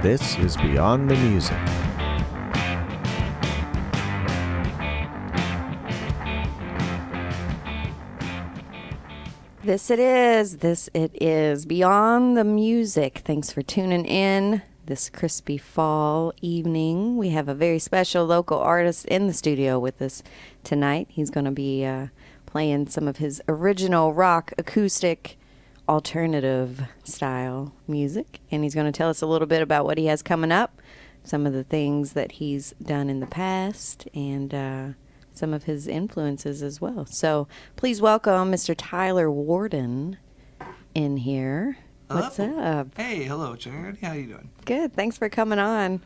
This is Beyond the Music. This it is Beyond the Music. Thanks for tuning in this crispy fall evening. We have a very special local artist in the studio with us tonight. He's going to be playing some of his original rock, acoustic, alternative style music. And he's going to tell us a little bit about what he has coming up, some of the things that he's done in the past, and some of his influences as well. So please welcome Mr. Tyler Warden in here. What's up? Hey, hello, Jared. How you doing? Good. Thanks for coming on.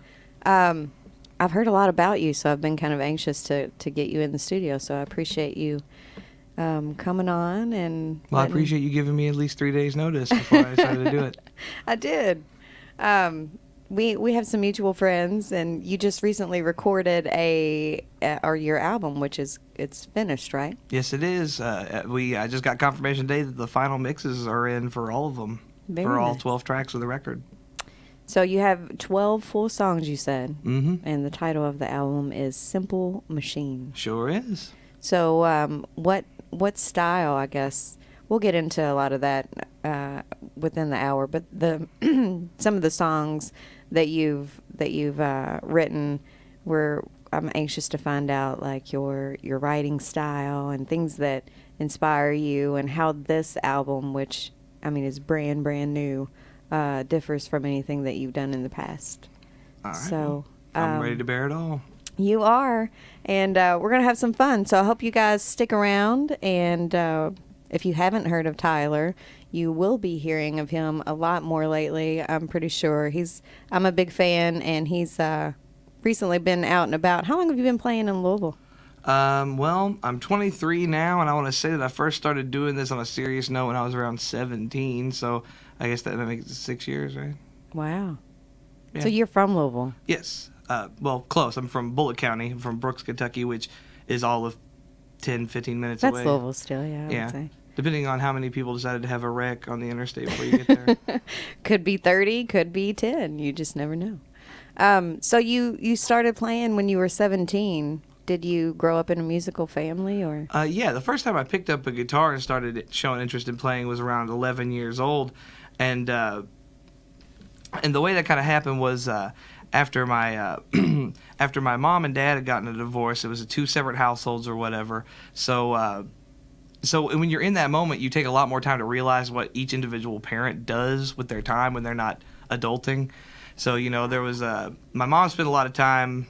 I've heard a lot about you, so I've been kind of anxious to get you in the studio. So I appreciate you coming on. I appreciate you giving me at least 3 days notice before I decided to do it. I did. We have some mutual friends, and you just recently recorded your album, which it's finished, right? Yes, it is. I just got confirmation today that the final mixes are in for all of them, all 12 tracks of the record. So you have 12 full songs, you said, and the title of the album is Simple Machine. Sure is. So what style? I guess we'll get into a lot of that within the hour, but some of the songs that you've written, I'm anxious to find out, like your writing style and things that inspire you, and how this album, which I mean is brand new, differs from anything that you've done in the past. All right. So I'm ready to bear it all. You are, and we're gonna have some fun. So I hope you guys stick around, and if you haven't heard of Tyler, you will be hearing of him a lot more lately. I'm pretty sure I'm a big fan, and he's recently been out and about. How long have you been playing in Louisville? Well, I'm 23 now, and I want to say that I first started doing this on a serious note when I was around 17. So I guess that makes it 6 years, right? Wow. Yeah. So you're from Louisville? Yes. Well, close. I'm from Bullitt County. I'm from Brooks, Kentucky, which is all of 10, 15 minutes away. That's Louisville still, yeah, I would say. Depending on how many people decided to have a wreck on the interstate before you get there. Could be 30, could be 10. You just never know. So you started playing when you were 17. Did you grow up in a musical family, or? Yeah, the first time I picked up a guitar and started showing interest in playing was around 11 years old. And the way that kind of happened was after my mom and dad had gotten a divorce. It was 2 separate households or whatever. So when you're in that moment, you take a lot more time to realize what each individual parent does with their time when they're not adulting. So, there was my mom spent a lot of time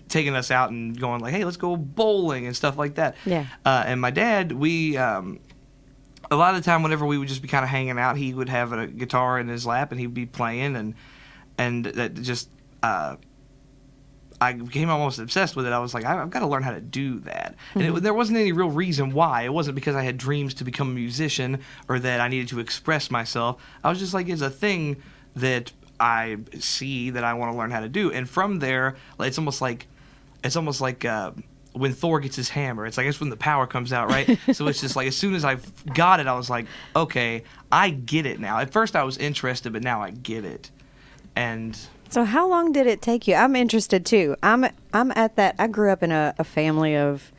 taking us out and going like, hey, let's go bowling and stuff like that. Yeah. And my dad, we a lot of the time whenever we would just be kind of hanging out, he would have a guitar in his lap and he'd be playing, and that just I became almost obsessed with it. I was like, I've got to learn how to do that. And there wasn't any real reason why. It wasn't because I had dreams to become a musician or that I needed to express myself. I was just like, it's a thing that I see that I want to learn how to do. And from there, it's almost like when Thor gets his hammer. It's like it's when the power comes out, right? So it's just like as soon as I got it, I was like, okay, I get it now. At first I was interested, but now I get it. And so how long did it take you? I'm interested too. I'm at that. I grew up in a family of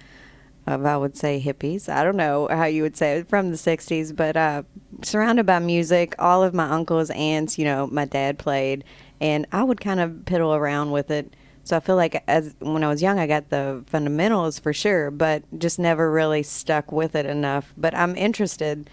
I would say hippies. I don't know how you would say it, from the 60s, but surrounded by music. All of my uncles, aunts, my dad played, and I would kind of piddle around with it. So I feel like when I was young, I got the fundamentals for sure, but just never really stuck with it enough. But I'm interested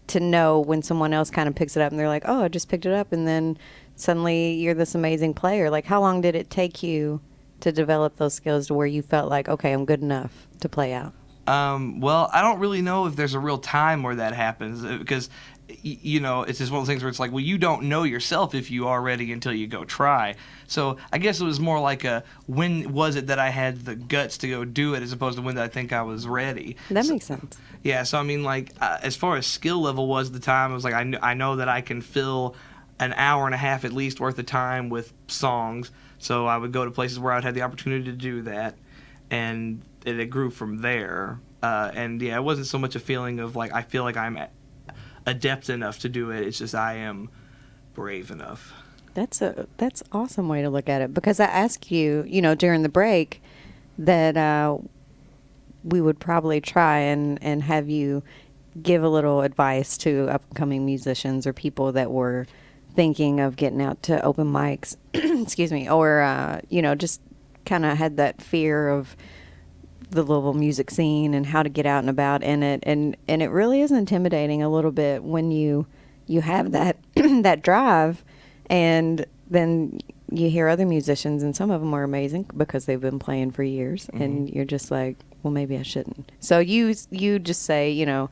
to know when someone else kind of picks it up and they're like, oh, I just picked it up, and then suddenly you're this amazing player. Like, how long did it take you to develop those skills to where you felt like, okay, I'm good enough to play out? Well, I don't really know if there's a real time where that happens because, it's just one of those things where it's like, well, you don't know yourself if you are ready until you go try. So I guess it was more like when was it that I had the guts to go do it as opposed to when I think I was ready. That makes sense. Yeah, so I mean, like, as far as skill level was the time, it was like I know that I can fill an hour and a half at least worth of time with songs. So I would go to places where I would have the opportunity to do that, and it grew from there. And yeah, it wasn't so much a feeling of like I feel like I'm adept enough to do it. It's just I am brave enough. That's awesome way to look at it, because I asked you, during the break that we would probably try and have you give a little advice to upcoming musicians or people that were thinking of getting out to open mics, excuse me, or just kind of had that fear of the Louisville music scene and how to get out and about in it, and it really is intimidating a little bit when you have that that drive, and then you hear other musicians, and some of them are amazing because they've been playing for years, and you're just like, well, maybe I shouldn't. So you just say,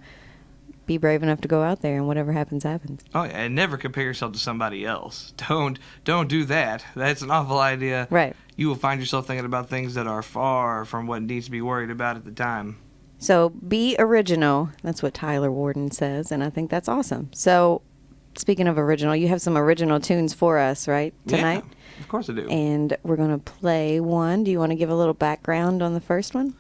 be brave enough to go out there, and whatever happens, happens. Oh, yeah, and never compare yourself to somebody else. Don't do that. That's an awful idea. Right. You will find yourself thinking about things that are far from what needs to be worried about at the time. So be original. That's what Tyler Warden says, and I think that's awesome. So speaking of original, you have some original tunes for us, right, tonight? Yeah, of course I do. And we're going to play one. Do you want to give a little background on the first one?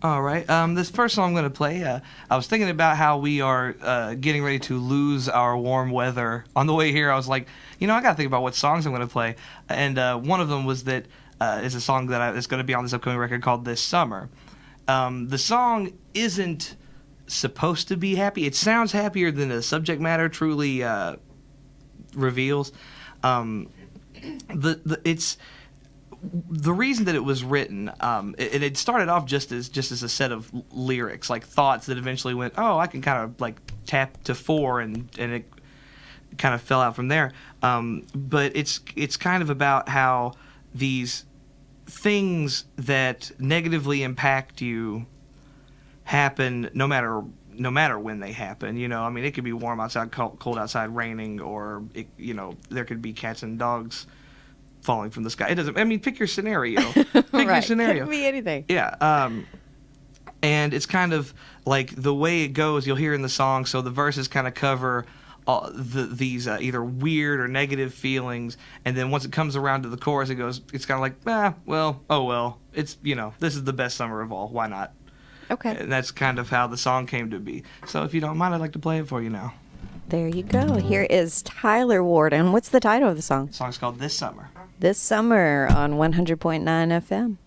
All right. This first song I'm going to play, I was thinking about how we are getting ready to lose our warm weather. On the way here, I was like, I got to think about what songs I'm going to play. And one of them was that is a song that is going to be on this upcoming record called This Summer. The song isn't supposed to be happy. It sounds happier than the subject matter truly reveals. It's the reason that it was written. It started off just as a set of lyrics, like thoughts that eventually went, oh, I can kind of like tap to 4, and it kind of fell out from there. But it's kind of about how these things that negatively impact you happen no matter when they happen. It could be warm outside, cold outside, raining, or there could be cats and dogs falling from the sky. It doesn't. Pick your scenario. Pick your scenario. It could be anything. Yeah. And it's kind of like the way it goes. You'll hear in the song. So the verses kind of cover these either weird or negative feelings, and then once it comes around to the chorus, it's kind of like, oh well. It's this is the best summer of all. Why not? Okay. And that's kind of how the song came to be. So if you don't mind, I'd like to play it for you now. There you go. Here is Tyler Warden. What's the title of the song? The song's called This Summer. This Summer on 100.9 FM.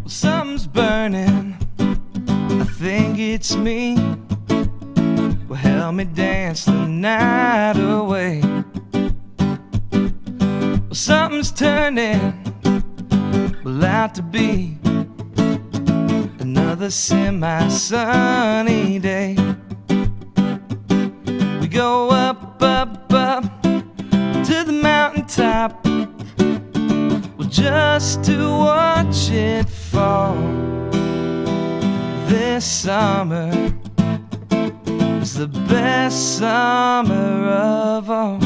Something's burning. I think it's me. Well, help me dance the night away. Well, something's turning. Well, out to be another semi-sunny day. We go up, up, up to the mountaintop, well, just to watch it fall. This summer is the best summer of all.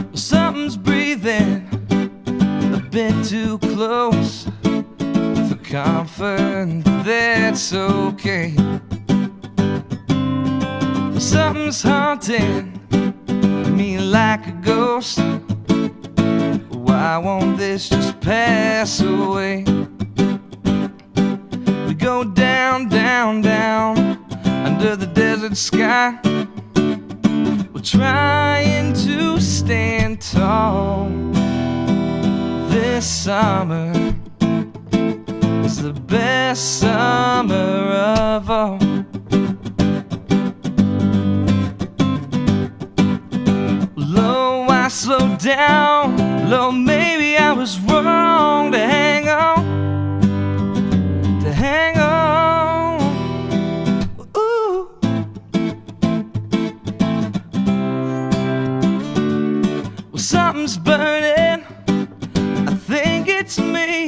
Well, something's breathing a bit too close for comfort, that's okay. Well, something's haunting me like a ghost. Why won't this just pass away? We go down, down, down under the desert sky. We're trying to stand tall. This summer is the best summer of all. Low, I slow down. Low, maybe I was wrong to hang on. To hang on. Ooh. Well, something's burning. I think it's me.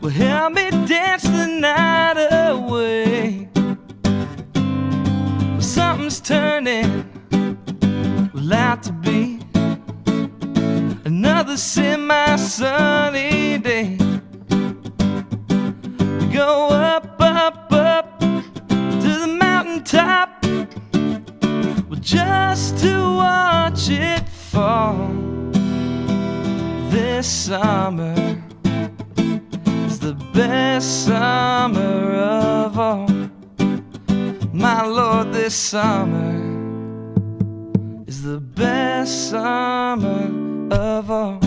Well, help me dance the night away. Well, something's turning. Well, out to be another semi-sunny day. just to watch it fall. This summer is the best summer of all. My Lord, this summer is the best summer of all.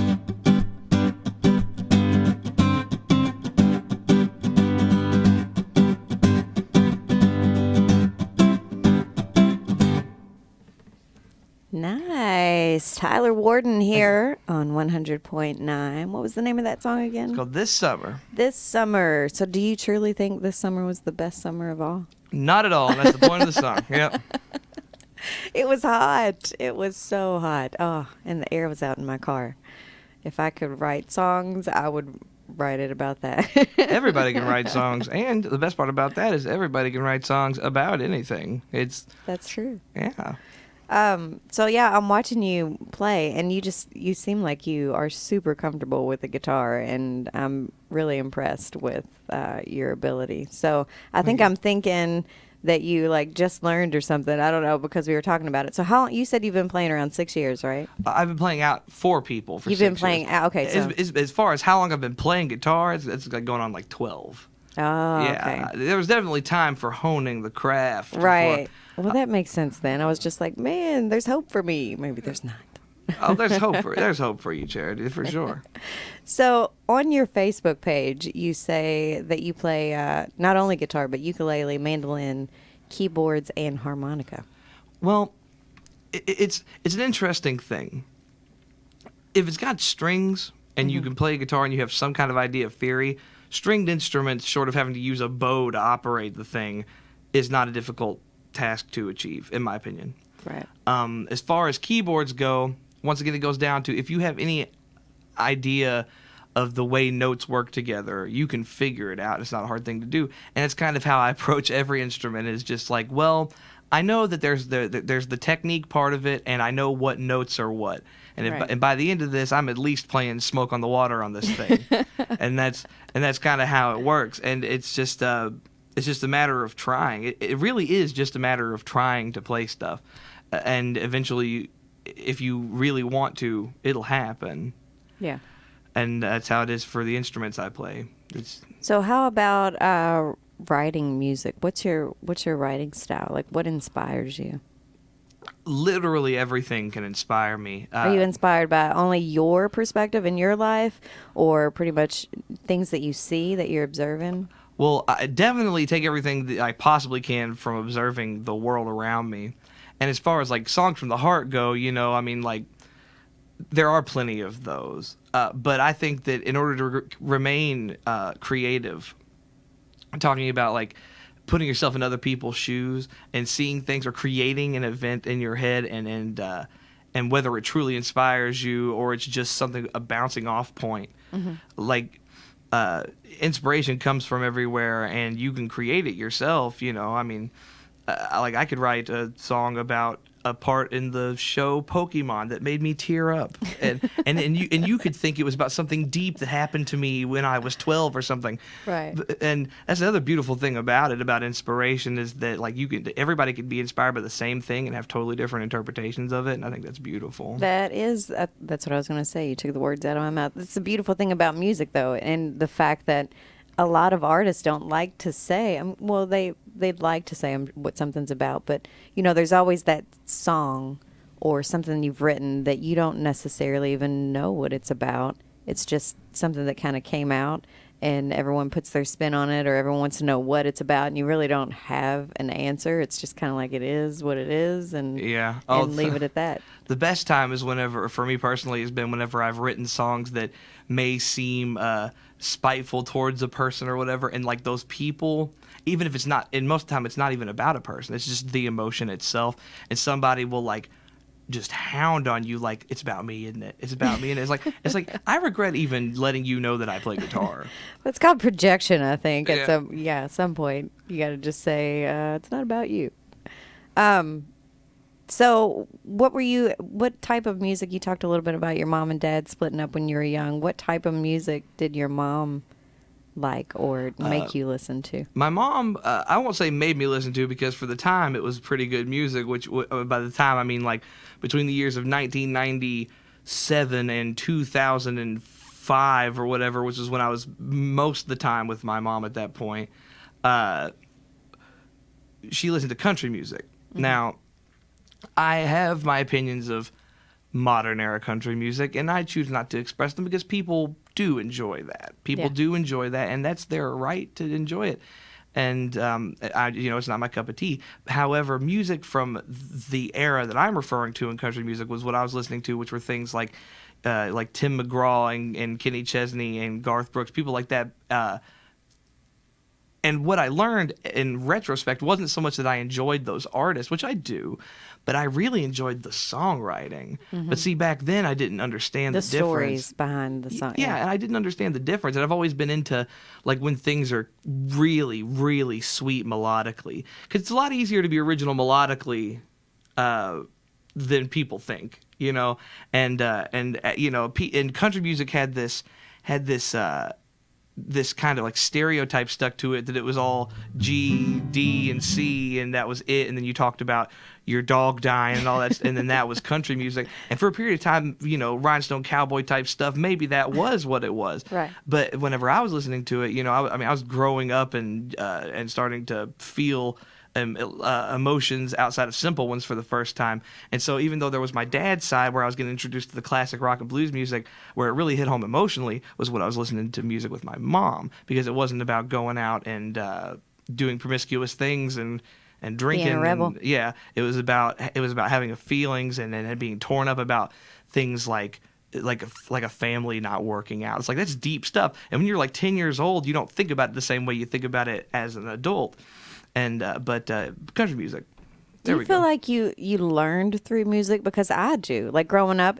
Nice. Tyler Warden here on 100.9. What was the name of that song again? It's called This Summer. This Summer. So do you truly think this summer was the best summer of all? Not at all. That's the point of the song. Yep. It was hot. It was so hot. Oh, and the air was out in my car. If I could write songs, I would write it about that. Everybody can write songs, and the best part about that is everybody can write songs about anything. That's true. Yeah. So yeah, I'm watching you play, and you seem like you are super comfortable with the guitar, and I'm really impressed with your ability. So I think I'm thinking that you like just learned or something. I don't know, because we were talking about it. So how long, you said you've been playing around 6 years, right? I've been playing out for people for 6 years. You've been playing out, okay. So As far as how long I've been playing guitar, it's like going on like 12. Oh, yeah, okay. There was definitely time for honing the craft. Right. Well, that makes sense then. I was just like, man, there's hope for me. Maybe there's not. Oh, there's hope for you, Charity, for sure. So on your Facebook page, you say that you play not only guitar, but ukulele, mandolin, keyboards, and harmonica. Well, it's an interesting thing. If it's got strings and you can play guitar and you have some kind of idea of theory, stringed instruments, short of having to use a bow to operate the thing, is not a difficult task to achieve, in my opinion. Right. As far as keyboards go, once again, it goes down to if you have any idea of the way notes work together, you can figure it out. It's not a hard thing to do. And it's kind of how I approach every instrument, is just like, well, I know that there's the technique part of it, and I know what notes are what. And and by the end of this, I'm at least playing Smoke on the Water on this thing. and that's kind of how it works. And it's just a matter of trying. It really is just a matter of trying to play stuff. And eventually, if you really want to, it'll happen. Yeah. And that's how it is for the instruments I play. So how about writing music? What's your writing style? Like, what inspires you? Literally everything can inspire me. Are you inspired by only your perspective in your life, or pretty much things that you see that you're observing? Well, I definitely take everything that I possibly can from observing the world around me. And as far as like songs from the heart go, I mean, like, there are plenty of those. But I think that in order to remain creative, I'm talking about like putting yourself in other people's shoes and seeing things, or creating an event in your head, and whether it truly inspires you or it's just something, a bouncing off point. Mm-hmm. Like, inspiration comes from everywhere, and you can create it yourself. I mean, I could write a song about a part in the show Pokemon that made me tear up, and you could think it was about something deep that happened to me when I was 12 or something. Right. And that's another beautiful thing about inspiration, is that like everybody could be inspired by the same thing and have totally different interpretations of it, and I think that's beautiful. That's what I was going to say. You took the words out of my mouth. It's the beautiful thing about music, though, and the fact that a lot of artists don't like to say, well, they'd like to say what something's about, but there's always that song or something you've written that you don't necessarily even know what it's about. It's just something that kind of came out, and everyone puts their spin on it, or everyone wants to know what it's about, and you really don't have an answer. It's just kind of like, it is what it is, and leave it at that. The best time is whenever, for me personally, has been whenever I've written songs that may seem spiteful towards a person or whatever, and like those people, even if it's not, and most of the time it's not even about a person, it's just the emotion itself, and somebody will like just hound on you like, it's about me, isn't it? It's about me. And it's like I regret even letting you know that I play guitar. It's called projection, I think. At some point you got to just say, it's not about you. So what type of music, you talked a little bit about your mom and dad splitting up when you were young. What type of music did your mom like or make you listen to? My mom, I won't say made me listen to, because for the time it was pretty good music, which by the time I mean like between the years of 1997 and 2005 or whatever, which is when I was most of the time with my mom at that point. She listened to country music. Mm-hmm. Now, I have my opinions of modern era country music, and I choose not to express them because people do enjoy that. People do enjoy that, and that's their right to enjoy it. And it's not my cup of tea. However, music from the era that I'm referring to in country music was what I was listening to, which were things like Tim McGraw and Kenny Chesney and Garth Brooks, people like that. And what I learned in retrospect wasn't so much that I enjoyed those artists, which I do, but I really enjoyed the songwriting. Mm-hmm. But see, back then I didn't understand the difference. The stories behind the song. Yeah, and I didn't understand the difference. And I've always been into like when things are really, really sweet melodically, because it's a lot easier to be original melodically than people think, you know. And country music had this kind of like stereotype stuck to it, that it was all G, D, and C, and that was it. And then you talked about your dog dying and all that, and then that was country music. And for a period of time, rhinestone cowboy type stuff, maybe that was what it was. Right. But whenever I was listening to it, I was growing up and starting to feel emotions outside of simple ones for the first time. And so even though there was my dad's side where I was getting introduced to the classic rock and blues music, where it really hit home emotionally was when I was listening to music with my mom, because it wasn't about going out and doing promiscuous things and drinking. Being a rebel. It was about having feelings and being torn up about things like a family not working out. It's like, that's deep stuff. And when you're like 10 years old, you don't think about it the same way you think about it as an adult. And but country music. Do you feel like you learned through music? Because I do. Like growing up,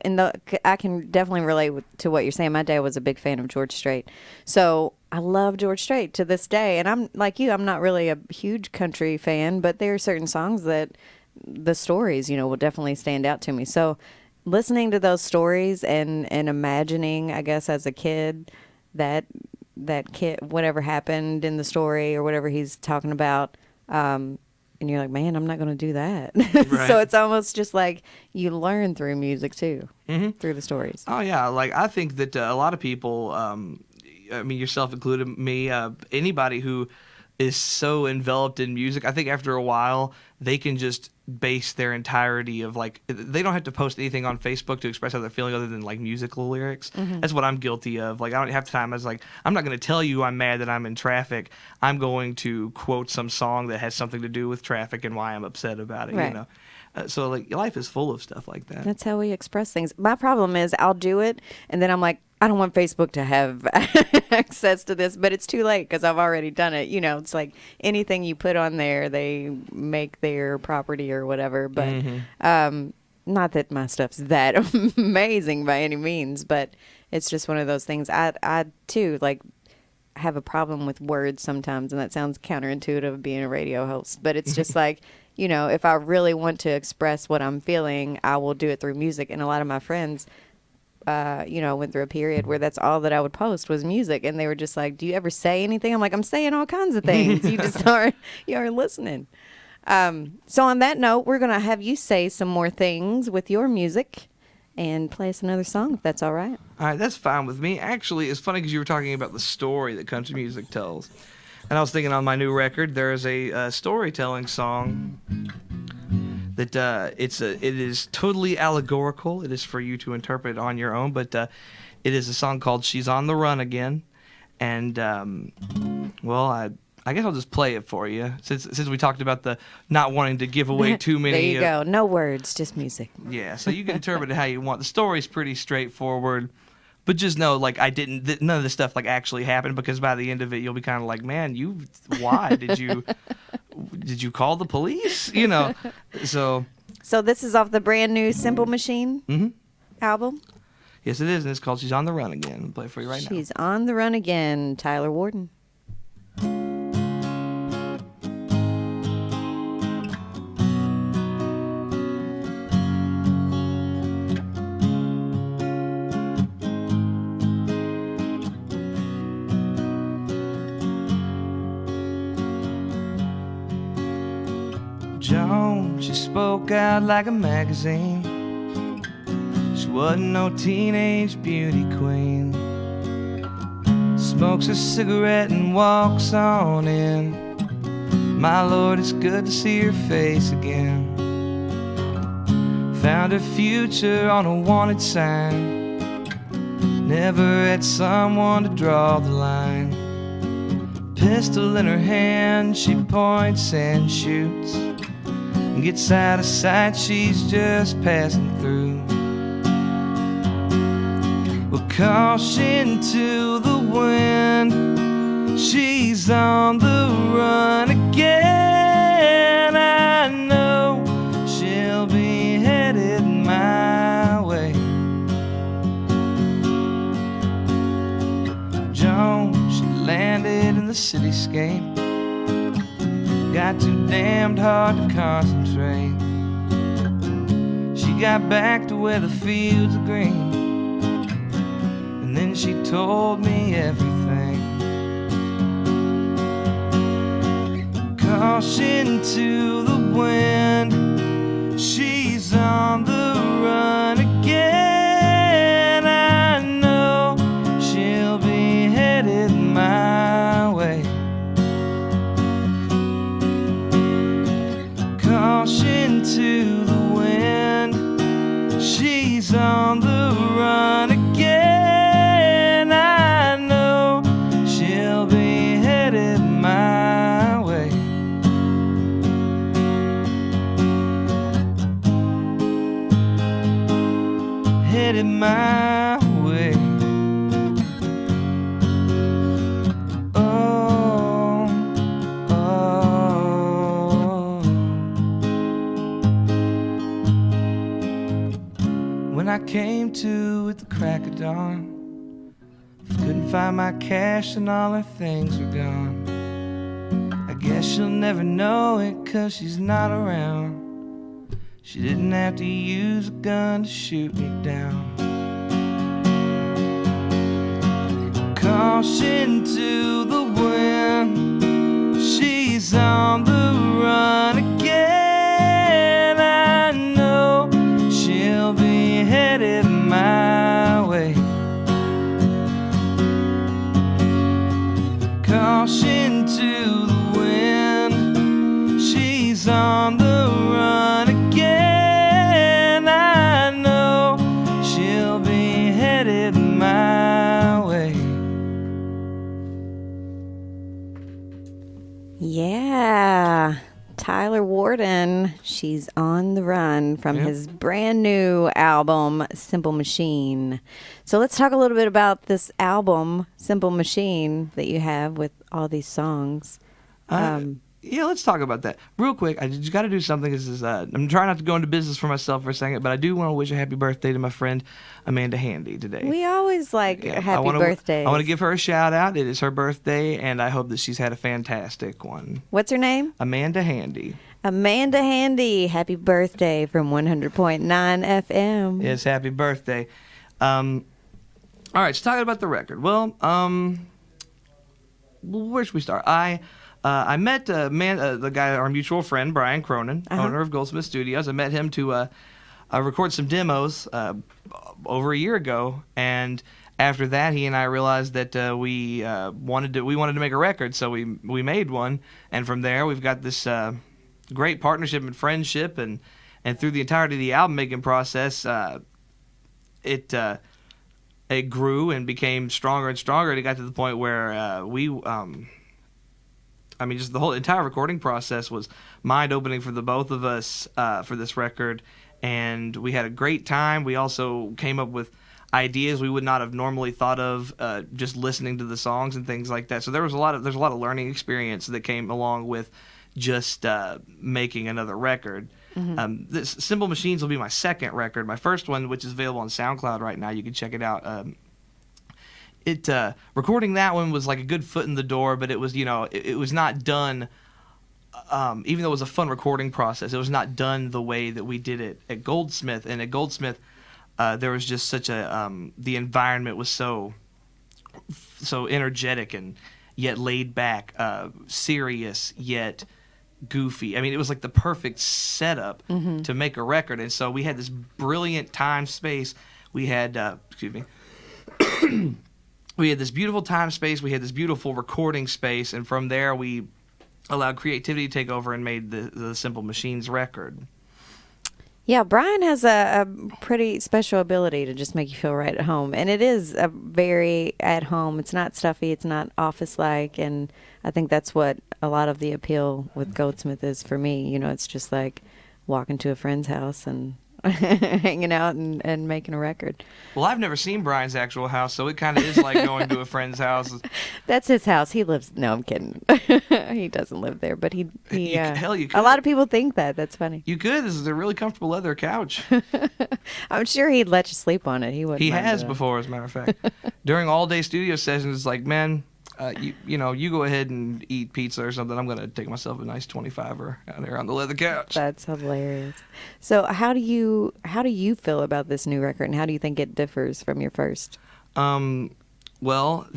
I can definitely relate to what you're saying. My dad was a big fan of George Strait, so I love George Strait to this day. And I'm like you. I'm not really a huge country fan, but there are certain songs that the stories, will definitely stand out to me. So listening to those stories and imagining, I guess, as a kid, that kid, whatever happened in the story or whatever he's talking about, and you're like, man, I'm not going to do that. Right. So it's almost just like you learn through music too, mm-hmm. through the stories. Oh yeah, like I think that a lot of people, yourself included, me, anybody who is so enveloped in music, I think after a while they can just base their entirety of they don't have to post anything on Facebook to express how they're feeling other than musical lyrics. Mm-hmm. That's what I'm guilty of. I don't have time. I was I'm not going to tell you I'm mad that I'm in traffic. I'm going to quote some song that has something to do with traffic and why I'm upset about it. Right. So life is full of stuff like that. That's how we express things. My problem is I'll do it and then I'm like, I don't want Facebook to have access to this, but it's too late because I've already done it. It's like anything you put on there, they make their property or whatever. But mm-hmm. Not that my stuff's that amazing by any means, but it's just one of those things. I too, have a problem with words sometimes, and that sounds counterintuitive of being a radio host. But it's just if I really want to express what I'm feeling, I will do it through music. And a lot of my friends, went through a period where that's all that I would post was music, and they were just like, do you ever say anything? I'm like, I'm saying all kinds of things. You just aren't listening. So on that note, we're going to have you say some more things with your music and play us another song, if that's all right. All right, that's fine with me. Actually, it's funny because you were talking about the story that country music tells. And I was thinking on my new record, there is a storytelling song that it is totally allegorical. It is for you to interpret on your own, but it is a song called "She's on the Run Again," and I guess I'll just play it for you since we talked about the not wanting to give away too many. There you go. No words, just music. Yeah, so you can interpret it how you want. The story's pretty straightforward. But just know, none of this stuff actually happened, because by the end of it, you'll be kind of like, man, why did you call the police? So this is off the brand new Simple Machine mm-hmm. album? Yes, it is, and it's called "She's on the Run Again." I'll play it for you right now. She's on the run again, Tyler Warden. She spoke out like a magazine. She wasn't no teenage beauty queen. Smokes a cigarette and walks on in. My Lord, it's good to see her face again. Found her future on a wanted sign. Never had someone to draw the line. Pistol in her hand, she points and shoots. Gets out of sight, she's just passing through. Well, caution to the wind, she's on the run again. I know she'll be headed my way. Joan, she landed in the cityscape. Got too damned hard to concentrate. She got back to where the fields are green, and then she told me everything. Caution to the wind, she's on the run again. I know she'll be headed my way. Caution to the wind, she's on the run again. I know she'll be headed my way. Headed my way. When I came to at the crack of dawn, couldn't find my cash and all her things were gone. I guess she'll never know it 'cause she's not around. She didn't have to use a gun to shoot me down. Caution to the wind, she's on the run again. I know she'll be headed my way. Caution to the wind, she's on the run again. I know she'll be headed my way. Yeah. Tyler Warden, she's on the run from his brand new album, Simple Machine. So let's talk a little bit about this album, Simple Machine, that you have with all these songs. Yeah, let's talk about that real quick. I just got to do something. I'm trying not to go into business for myself for a second, but I do want to wish a happy birthday to my friend Amanda Handy today. We always like happy birthdays. I want to give her a shout out. It is her birthday, and I hope that she's had a fantastic one. What's her name? Amanda Handy. Amanda Handy, happy birthday from 100.9 FM. Yes, happy birthday. All right, so talking about the record. Well, where should we start? I met the guy, our mutual friend, Brian Cronin, owner of Goldsmith Studios. I met him to record some demos over a year ago, and after that, he and I realized that we wanted to make a record, so we made one, and from there, we've got this great partnership and friendship, and through the entirety of the album making process, it grew and became stronger and stronger, and it got to the point where just the whole entire recording process was mind-opening for the both of us for this record, and we had a great time. We also came up with ideas we would not have normally thought of just listening to the songs and things like that. So there's a lot of learning experience that came along with just making another record. Mm-hmm. This Simple Machines will be my second record. My first one, which is available on SoundCloud right now, you can check it out. Recording that one was like a good foot in the door, but it was, it was not done, even though it was a fun recording process, it was not done the way that we did it at Goldsmith. And at Goldsmith, there was just such the environment was so energetic and yet laid back, serious, yet goofy. I mean, it was like the perfect setup to make a record. And so we had this brilliant time space. We had, we had this beautiful time space. We had this beautiful recording space. And from there, we allowed creativity to take over and made the Simple Machines record. Yeah, Brian has a pretty special ability to just make you feel right at home. And it is a very at home. It's not stuffy. It's not office-like. And I think that's what a lot of the appeal with Goldsmith is for me. You know, it's just like walking to a friend's house and hanging out and making a record. Well, I've never seen Brian's actual house, so it kind of is like going to a friend's house. That's his house. He lives. No, I'm kidding. He doesn't live there, but he hell, you could. A lot of people think that. That's funny. You could. This is a really comfortable leather couch. I'm sure he'd let you sleep on it. He wouldn't. He mind has it. Before, as a matter of fact. During all-day studio sessions, it's like, man, you go ahead and eat pizza or something. I'm going to take myself a nice 25er out there on the leather couch. That's hilarious. So how do you feel about this new record, and how do you think it differs from your first? Well,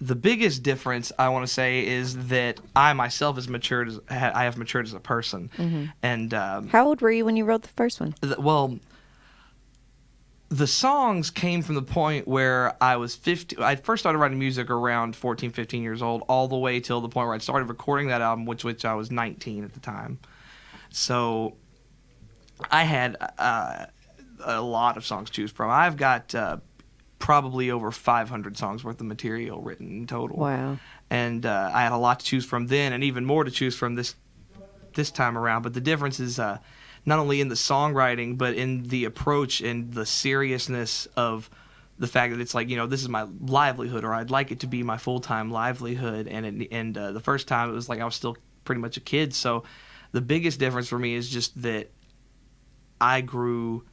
the biggest difference I want to say is that I myself has matured. I have matured as a person. Mm-hmm. And how old were you when you wrote the first one? Well, the songs came from the point where I was 50. I first started writing music around 14, 15 years old, all the way till the point where I started recording that album, which I was 19 at the time. So I had a lot of songs to choose from. I've got probably over 500 songs worth of material written in total. Wow. And I had a lot to choose from then, and even more to choose from this time around. But the difference is not only in the songwriting, but in the approach and the seriousness of the fact that it's like, this is my livelihood, or I'd like it to be my full-time livelihood. And the first time it was like I was still pretty much a kid. So the biggest difference for me is just that I grew,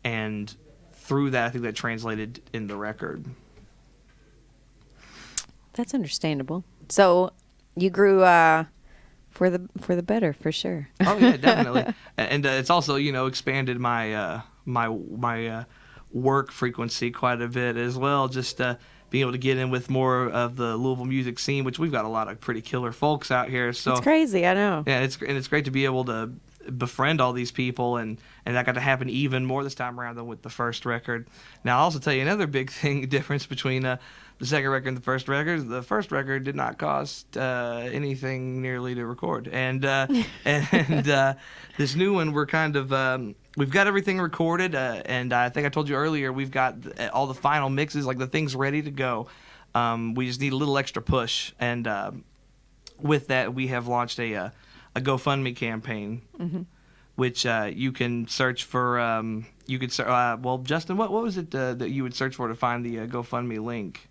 and through that, I think that translated in the record. That's understandable. So you grew for the better, for sure. Oh yeah, definitely. And it's also expanded my my work frequency quite a bit as well. Just being able to get in with more of the Louisville music scene, which we've got a lot of pretty killer folks out here. So it's crazy, I know. Yeah, it's great to be able to befriend all these people, and that got to happen even more this time around than with the first record. Now, I'll also tell you another big difference between the second record and the first record. The first record did not cost anything nearly to record, and this new one, we're kind of we've got everything recorded, and I think I told you earlier, we've got all the final mixes, like the thing's ready to go. We just need a little extra push, and with that, we have launched a GoFundMe campaign, mm-hmm. which you can search for. Well, Justin, what was it that you would search for to find the GoFundMe link?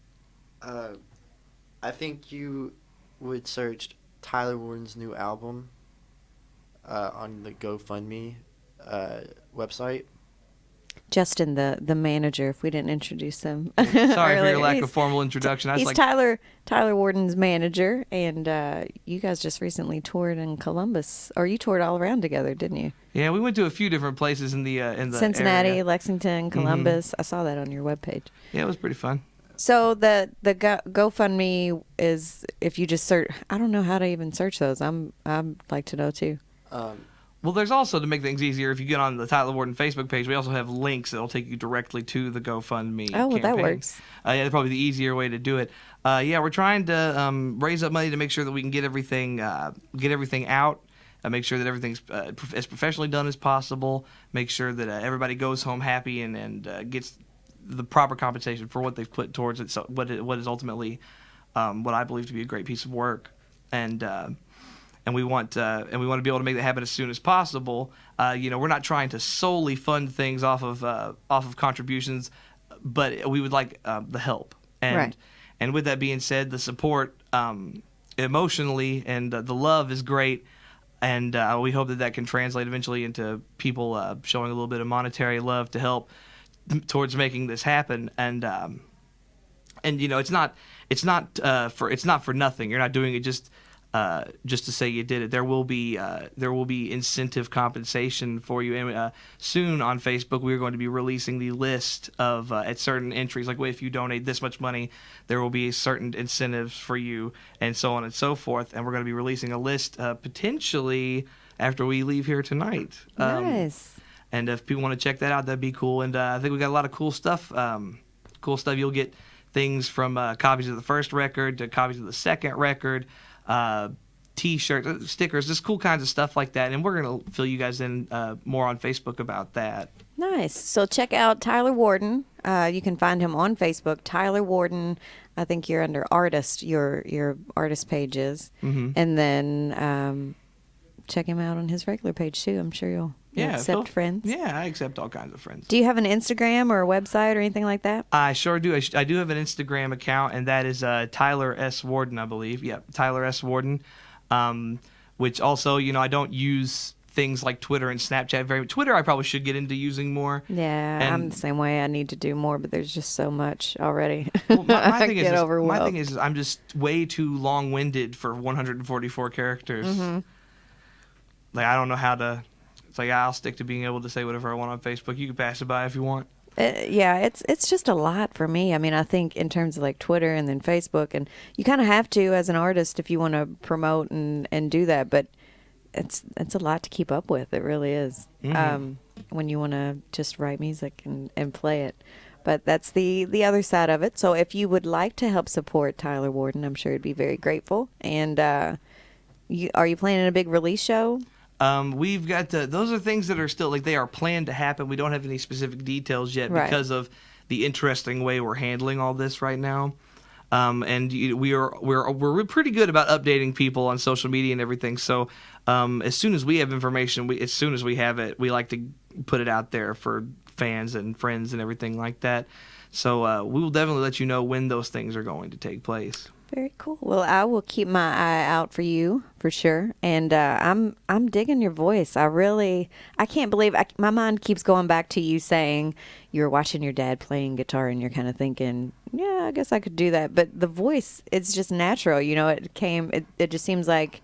I think you would search Tyler Warden's new album on the GoFundMe website. Justin, the manager, if we didn't introduce him. Sorry for your lack of formal introduction. He's Tyler Warden's manager, and you guys just recently toured in Columbus, or you toured all around together, didn't you? Yeah, we went to a few different places in the Cincinnati, area. Lexington, Columbus. Mm-hmm. I saw that on your webpage. Yeah, it was pretty fun. So the GoFundMe is, if you just search, I don't know how to even search those. I'd like to know too. Well, there's also, to make things easier, if you get on the Tyler Warden Facebook page, we also have links that'll take you directly to the GoFundMe campaign. Well, that works. Yeah, that's probably the easier way to do it. Yeah, we're trying to raise up money to make sure that we can get everything out, make sure that everything's as professionally done as possible, make sure that everybody goes home happy and gets the proper compensation for what they've put towards it. So what is ultimately what I believe to be a great piece of work, and we want to be able to make that happen as soon as possible. We're not trying to solely fund things off of contributions, but we would like the help. And right. And with that being said, the support emotionally and the love is great, and we hope that can translate eventually into people showing a little bit of monetary love to help towards making this happen. And it's not for nothing. You're not doing it just just to say you did it. There will be incentive compensation for you. And soon on Facebook, we're going to be releasing the list of at certain entries. Like, if you donate this much money, there will be certain incentives for you, and so on and so forth. And we're going to be releasing a list potentially after we leave here tonight. Nice. And if people want to check that out, that'd be cool. And I think we got a lot of cool stuff. You'll get things from copies of the first record to copies of the second record. T-shirts, stickers, just cool kinds of stuff like that. And we're going to fill you guys in more on Facebook about that. Nice. So check out Tyler Warden. You can find him on Facebook, Tyler Warden. I think you're under artist, your artist page is. Mm-hmm. And then check him out on his regular page too. I'm sure you'll accept friends. Yeah, I accept all kinds of friends. Do you have an Instagram or a website or anything like that? I sure do. I do have an Instagram account, and that is Tyler S. Warden, I believe. Yeah, Tyler S. Warden. Which also, I don't use things like Twitter and Snapchat very much. Twitter I probably should get into using more. Yeah, And I'm the same way. I need to do more, but there's just so much already. Well, my I thing get is, overwhelmed. my thing is I'm just way too long-winded for 144 characters. Mm-hmm. Like, I don't know how to... It's like, I'll stick to being able to say whatever I want on Facebook. You can pass it by if you want. Yeah, it's just a lot for me. I mean, I think in terms of like Twitter and then Facebook, and you kind of have to as an artist if you want to promote and do that. But it's a lot to keep up with. It really is. Mm-hmm. When you want to just write music and play it. But that's the other side of it. So if you would like to help support Tyler Warden, I'm sure he'd be very grateful. And are you planning a big release show? We've got those are things that are still, like, they are planned to happen. We don't have any specific details yet because of the interesting way we're handling all this right now. And we're pretty good about updating people on social media and everything. So as soon as we have information, as soon as we have it, we like to put it out there for fans and friends and everything like that. So we will definitely let you know when those things are going to take place. Very cool. Well, I will keep my eye out for you for sure. And I'm digging your voice. I can't believe my mind keeps going back to you saying you're watching your dad playing guitar and you're kind of thinking, yeah, I guess I could do that. But the voice, it's just natural. It just seems like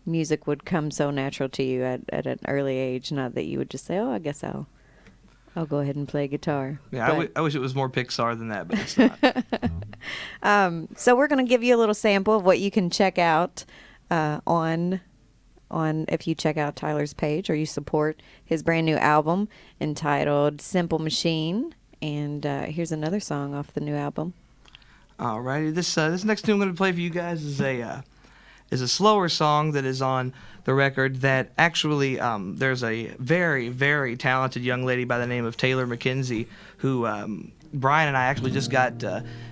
music would come so natural to you at an early age. Not that you would just say, oh, I guess I'll go ahead and play guitar. Yeah, I wish it was more Pixar than that, but it's not. So we're going to give you a little sample of what you can check out on if you check out Tyler's page or you support his brand new album entitled Simple Machine. And here's another song off the new album. Alrighty, this next tune I'm going to play for you guys is a slower song that is on the record that actually there's a very, very talented young lady by the name of Taylor McKenzie who Brian and I actually just got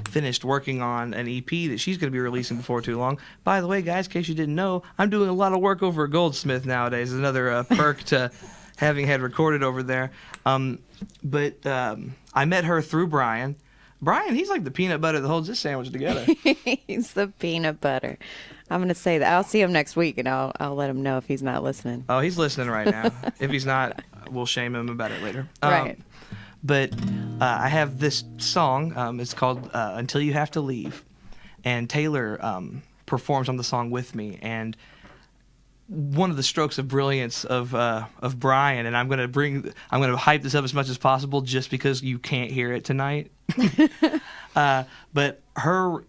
finished working on an EP that she's going to be releasing before too long. By the way, guys, in case you didn't know, I'm doing a lot of work over at Goldsmith nowadays. Another perk to having had recorded over there. But I met her through Brian. Brian, he's like the peanut butter that holds this sandwich together. He's the peanut butter. I'm going to say that. I'll see him next week, and I'll let him know if he's not listening. Oh, he's listening right now. If he's not, we'll shame him about it later. Right. But I have this song. It's called Until You Have to Leave. And Taylor performs on the song with me. And one of the strokes of brilliance of Brian, and I'm going to hype this up as much as possible just because you can't hear it tonight. But her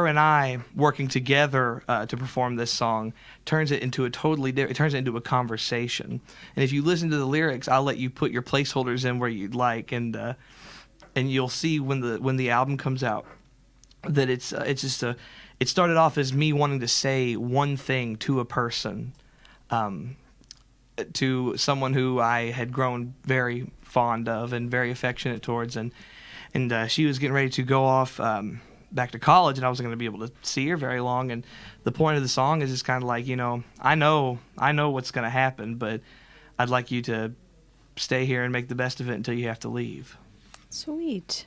and I working together to perform this song turns it into a conversation. And if you listen to the lyrics, I'll let you put your placeholders in where you'd like, and you'll see when the album comes out that it started off as me wanting to say one thing to a person, to someone who I had grown very fond of and very affectionate towards, and she was getting ready to go off back to college, and I wasn't going to be able to see her very long. And the point of the song is just kind of like, I know what's going to happen, but I'd like you to stay here and make the best of it until you have to leave. Sweet.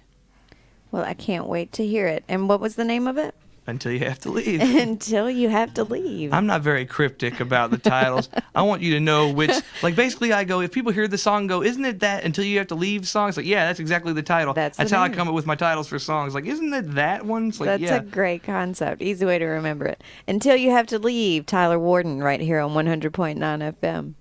Well, I can't wait to hear it. And what was the name of it? Until You Have to Leave. Until You Have to Leave. I'm not very cryptic about the titles. I want you to know which, like, basically I go, if people hear the song and go, isn't it that Until You Have to Leave song? It's like, yeah, that's exactly the title. That's how I name. come up with my titles for songs. Like, isn't it that one? It's like, That's yeah. a great concept. Easy way to remember it. Until You Have to Leave, Tyler Warden, right here on 100.9 FM.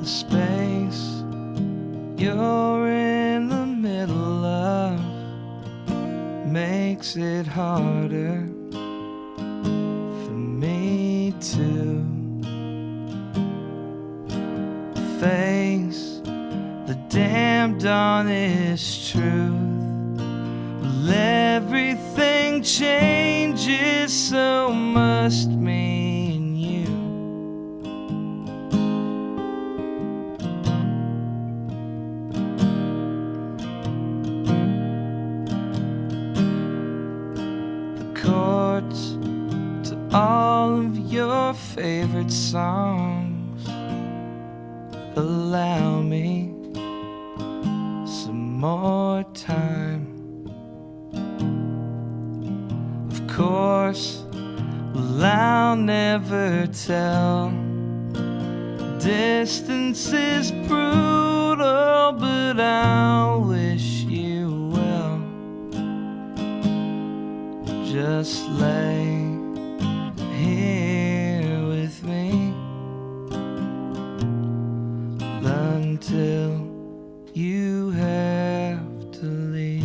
The space you're in the middle of makes it harder for me to face the damned honest truth. Well, everything changes, so must me and you. Chords to all of your favorite songs. Allow me some more time. Of course, well, I'll never tell. Distance is brutal, but I'll wish you well. Just lay here with me until you have to leave.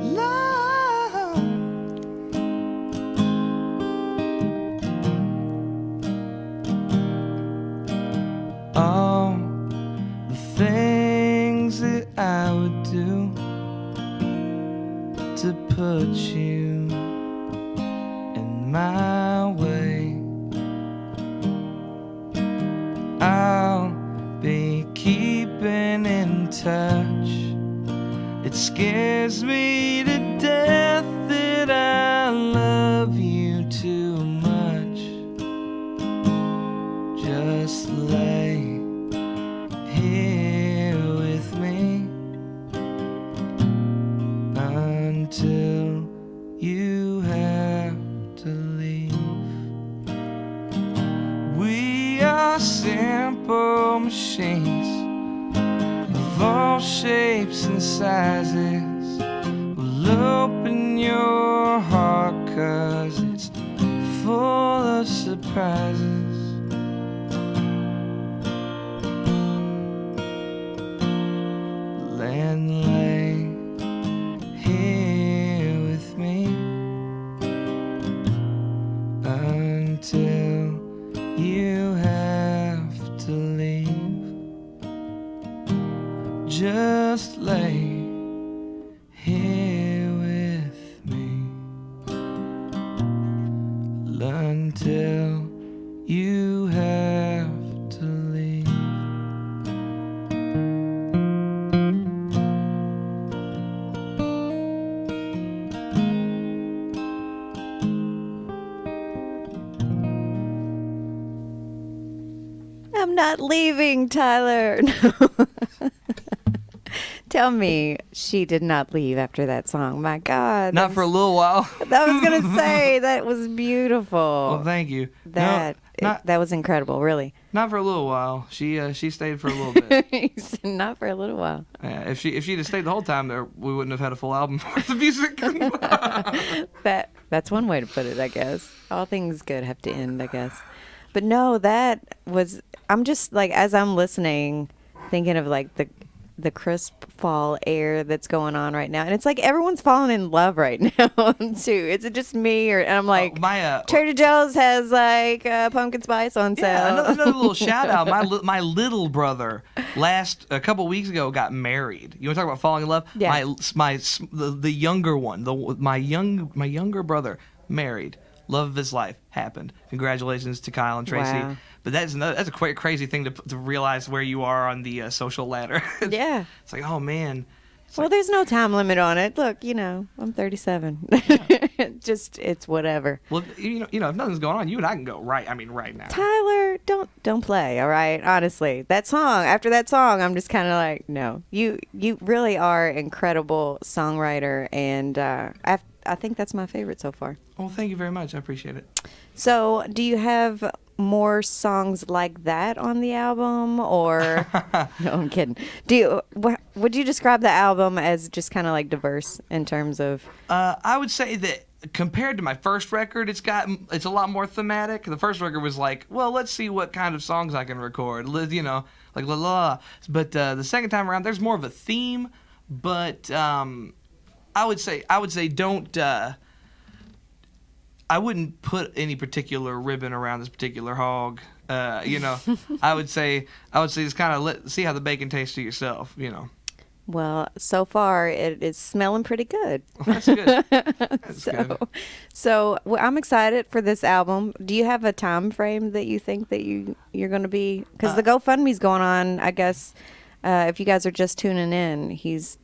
Love. All the things that I would do to put you in my way, I'll be keeping in touch. It scares me to death that I love you too much. Just lay here with me until you have to leave. We are simple machines of all shapes and sizes. We'll open your heart 'cause it's full of surprises. And lay here with me until you have to leave. Just lay here with me until you have to leave. I'm not leaving, Tyler. Tell me she did not leave after that song. My God. Not for a little while. I was going to say, that was beautiful. Well, thank you. That was incredible, really. Not for a little while. She stayed for a little bit. He said not for a little while. If she'd have stayed the whole time there, we wouldn't have had a full album worth of music. That's one way to put it, I guess. All things good have to end, I guess. But no, that was, I'm just like, as I'm listening, thinking of like the crisp fall air that's going on right now. And it's like everyone's falling in love right now, too. Is it just me? And I'm like, Trader Joe's has like pumpkin spice on sale. Yeah, another little shout out. My little brother a couple weeks ago got married. You want to talk about falling in love? Yeah. The younger one, my younger brother married love of his life, happened. Congratulations to Kyle and Tracy. Wow. But that's a quite crazy thing to realize where you are on the social ladder. Yeah. It's like, oh man. Well, there's no time limit on it. Look, I'm 37. Just, it's whatever. Well, if nothing's going on, you and I can go right now. Tyler, don't play, all right? Honestly, after that song, I'm just kind of like, no. You really are an incredible songwriter, and I think that's my favorite so far. Well, thank you very much. I appreciate it. So, do you have more songs like that on the album, or no, I'm kidding. Would you describe the album as just kind of like diverse in terms of? I would say that compared to my first record, it's a lot more thematic. The first record was like, well, let's see what kind of songs I can record, like la la. But the second time around, there's more of a theme. But I would say don't. I wouldn't put any particular ribbon around this particular hog. I would say just kind of see how the bacon tastes to yourself. Well, so far it is smelling pretty good. That's good. That's good. So I'm excited for this album. Do you have a time frame that you think that you're going to be? Because the GoFundMe's going on. I guess if you guys are just tuning in, he's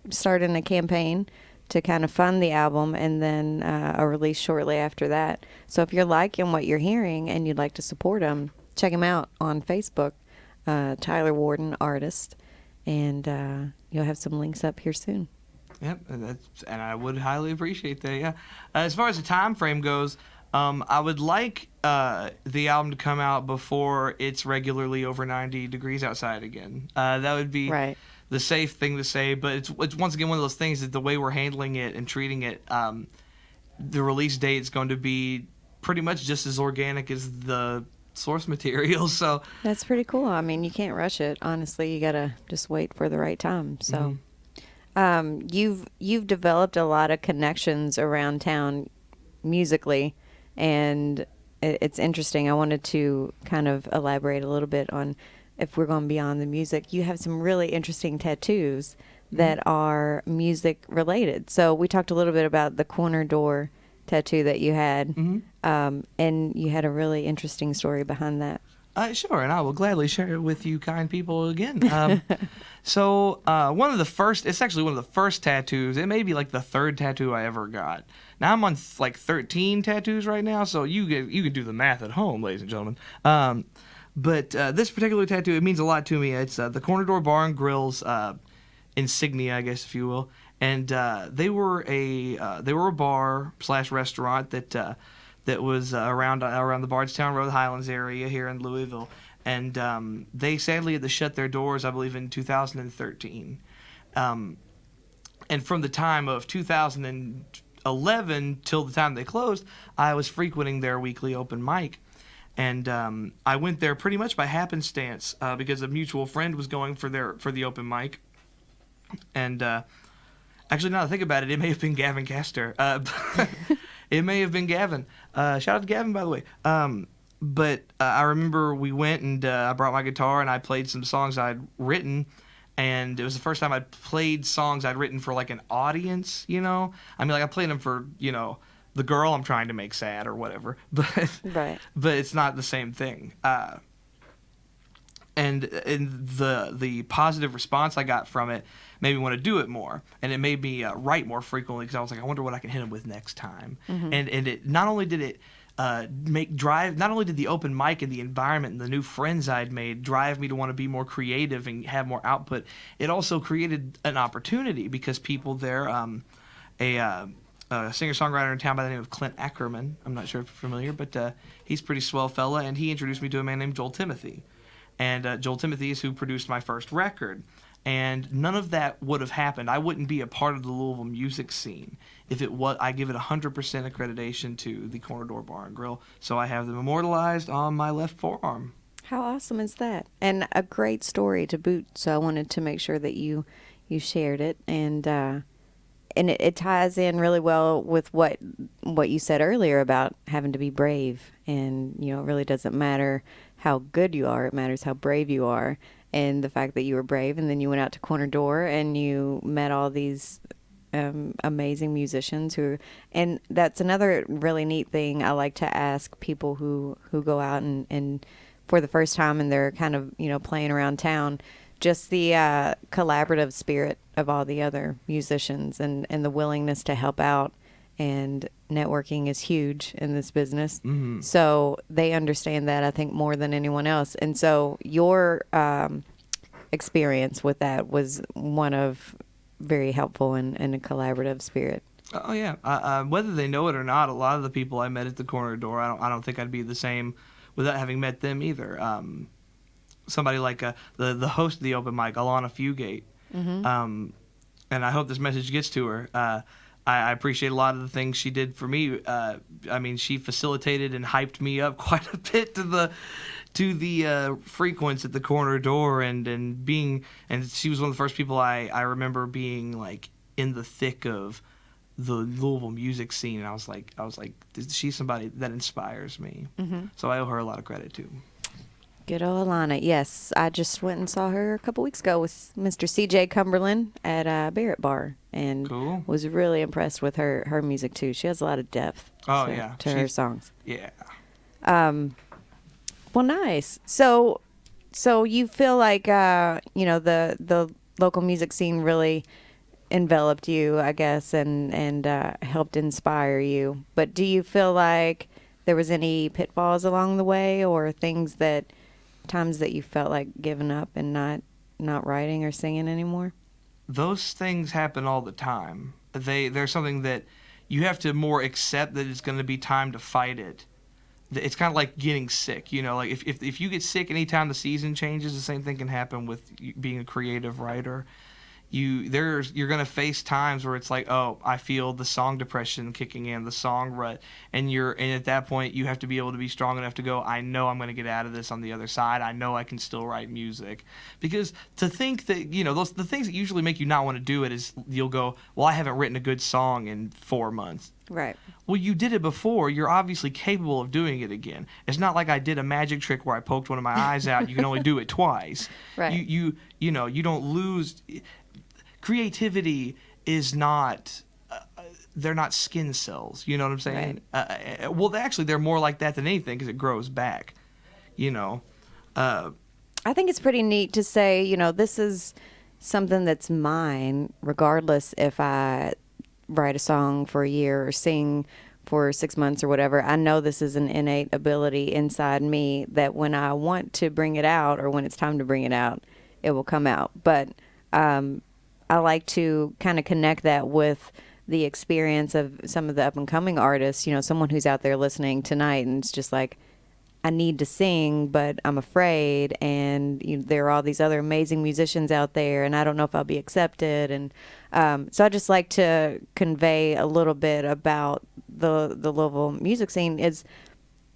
starting a campaign to kind of fund the album, and then a release shortly after that. So if you're liking what you're hearing and you'd like to support him, check him out on Facebook, Tyler Warden Artist, and you'll have some links up here soon. Yep, and I would highly appreciate that. Yeah, as far as the time frame goes, I would like the album to come out before it's regularly over 90 degrees outside again. That would be right. The safe thing to say, but it's once again one of those things that the way we're handling it and treating it, the release date is going to be pretty much just as organic as the source material. So that's pretty cool. I mean, you can't rush it. Honestly, you gotta just wait for the right time. So, you've developed a lot of connections around town musically, and it's interesting. I wanted to kind of elaborate a little bit on. If we're going beyond the music, you have some really interesting tattoos that are music related. So we talked a little bit about the corner door tattoo that you had, and you had a really interesting story behind that. Sure, and I will gladly share it with you kind people again. So one of the first tattoos. It may be like the third tattoo I ever got. Now I'm on like 13 tattoos right now, so you can do the math at home, ladies and gentlemen. But this particular tattoo, it means a lot to me. It's the Corner Door Bar and Grill's insignia, I guess, if you will. And they were a bar / restaurant that was around the Bardstown Road Highlands area here in Louisville. And they sadly had to shut their doors, I believe, in 2013. And from the time of 2011 till the time they closed, I was frequenting their weekly open mic. And I went there pretty much by happenstance because a mutual friend was going for the open mic. And actually, now that I think about it, it may have been Gavin Castor. It may have been Gavin. Shout out to Gavin, by the way. But I remember we went and I brought my guitar and I played some songs I'd written. And it was the first time I'd played songs I'd written for like an audience, I mean, like I played them for, the girl I'm trying to make sad or whatever, but Right. But it's not the same thing. And the positive response I got from it made me want to do it more, and it made me write more frequently because I was like, I wonder what I can hit him with next time. And it not only did it not only did the open mic and the environment and the new friends I'd made drive me to want to be more creative and have more output, it also created an opportunity because people there, a singer-songwriter in town by the name of Clint Ackerman. I'm not sure if you're familiar, but he's a pretty swell fella, and he introduced me to a man named Joel Timothy. And Joel Timothy is who produced my first record. And none of that would have happened. I wouldn't be a part of the Louisville music scene if I give it 100% accreditation to the Corner Door Bar and Grill. So I have them immortalized on my left forearm. How awesome is that? And a great story to boot. So I wanted to make sure that you shared it, and it ties in really well with what you said earlier about having to be brave. And, it really doesn't matter how good you are. It matters how brave you are. And the fact that you were brave, and then you went out to Corner Door and you met all these amazing musicians and that's another really neat thing I like to ask people who go out and for the first time and they're kind of, playing around town, just the collaborative spirit of all the other musicians and the willingness to help out. And networking is huge in this business. Mm-hmm. So they understand that, I think, more than anyone else. And so your experience with that was one of very helpful and a collaborative spirit. Oh, yeah. Whether they know it or not, a lot of the people I met at the corner door, I don't think I'd be the same without having met them either. Somebody like the host of the open mic, Alana Fugate, mm-hmm. And I hope this message gets to her. I appreciate a lot of the things she did for me. She facilitated and hyped me up quite a bit to the frequents at the corner door, and she was one of the first people I remember being like in the thick of the Louisville music scene, and I was like, she's somebody that inspires me. Mm-hmm. So I owe her a lot of credit too. Good old Alana. Yes, I just went and saw her a couple weeks ago with Mr. CJ Cumberland at Barrett Bar, and was really impressed with her music too. She has a lot of depth to her songs. Yeah. Well, nice. So you feel like the local music scene really enveloped you, I guess, and helped inspire you. But do you feel like there was any pitfalls along the way, or times that you felt like giving up and not writing or singing anymore? Those things happen all the time. They're something that you have to more accept that it's going to be time to fight it. It's kind of like getting sick, like if you get sick anytime the season changes, the same thing can happen with being a creative writer. You're going to face times where it's like, oh, I feel the song depression kicking in, the song rut, and at that point you have to be able to be strong enough to go, I know I'm going to get out of this on the other side. I know I can still write music. Because to think that, the things that usually make you not want to do it is you'll go, well, I haven't written a good song in 4 months. Right. Well, you did it before. You're obviously capable of doing it again. It's not like I did a magic trick where I poked one of my eyes out. You can only do it twice. Right. You don't lose. Creativity is not. They're not skin cells. You know what I'm saying? Right. Well, they're more like that than anything because it grows back. I think it's pretty neat to say, this is something that's mine, regardless if I write a song for a year or sing for 6 months or whatever. I know this is an innate ability inside me that when I want to bring it out or when it's time to bring it out, it will come out. But I like to kind of connect that with the experience of some of the up and coming artists, someone who's out there listening tonight and it's just like, I need to sing, but I'm afraid, and there are all these other amazing musicians out there, and I don't know if I'll be accepted. And so I just like to convey a little bit about the Louisville music scene. Is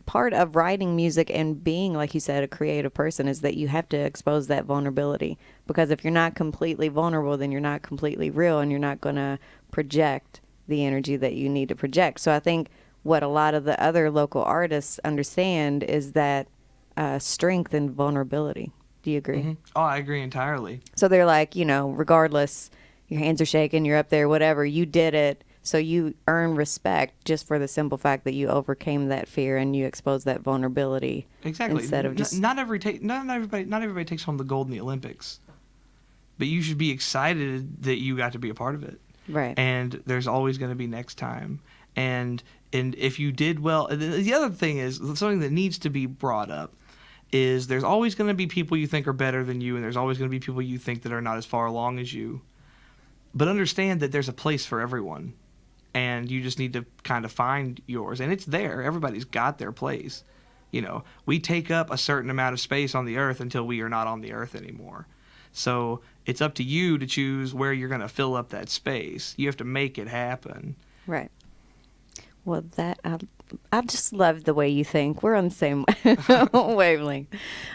part of writing music and being, like you said, a creative person, is that you have to expose that vulnerability. Because if you're not completely vulnerable, then you're not completely real, and you're not going to project the energy that you need to project. So I think what a lot of the other local artists understand is that strength and vulnerability. Do you agree? Mm-hmm. Oh, I agree entirely. So they're like, regardless, your hands are shaking, you're up there, whatever, you did it. So you earn respect just for the simple fact that you overcame that fear and you exposed that vulnerability. Exactly. Instead of just not everybody takes home the gold in the Olympics, but you should be excited that you got to be a part of it. Right. And there's always going to be next time. And if you did well, the other thing is something that needs to be brought up is there's always going to be people you think are better than you, and there's always going to be people you think that are not as far along as you. But understand that there's a place for everyone, and you just need to kind of find yours. And it's there. Everybody's got their place. We take up a certain amount of space on the earth until we are not on the earth anymore. So it's up to you to choose where you're going to fill up that space. You have to make it happen. Right. Well, I just love the way you think. We're on the same wavelength.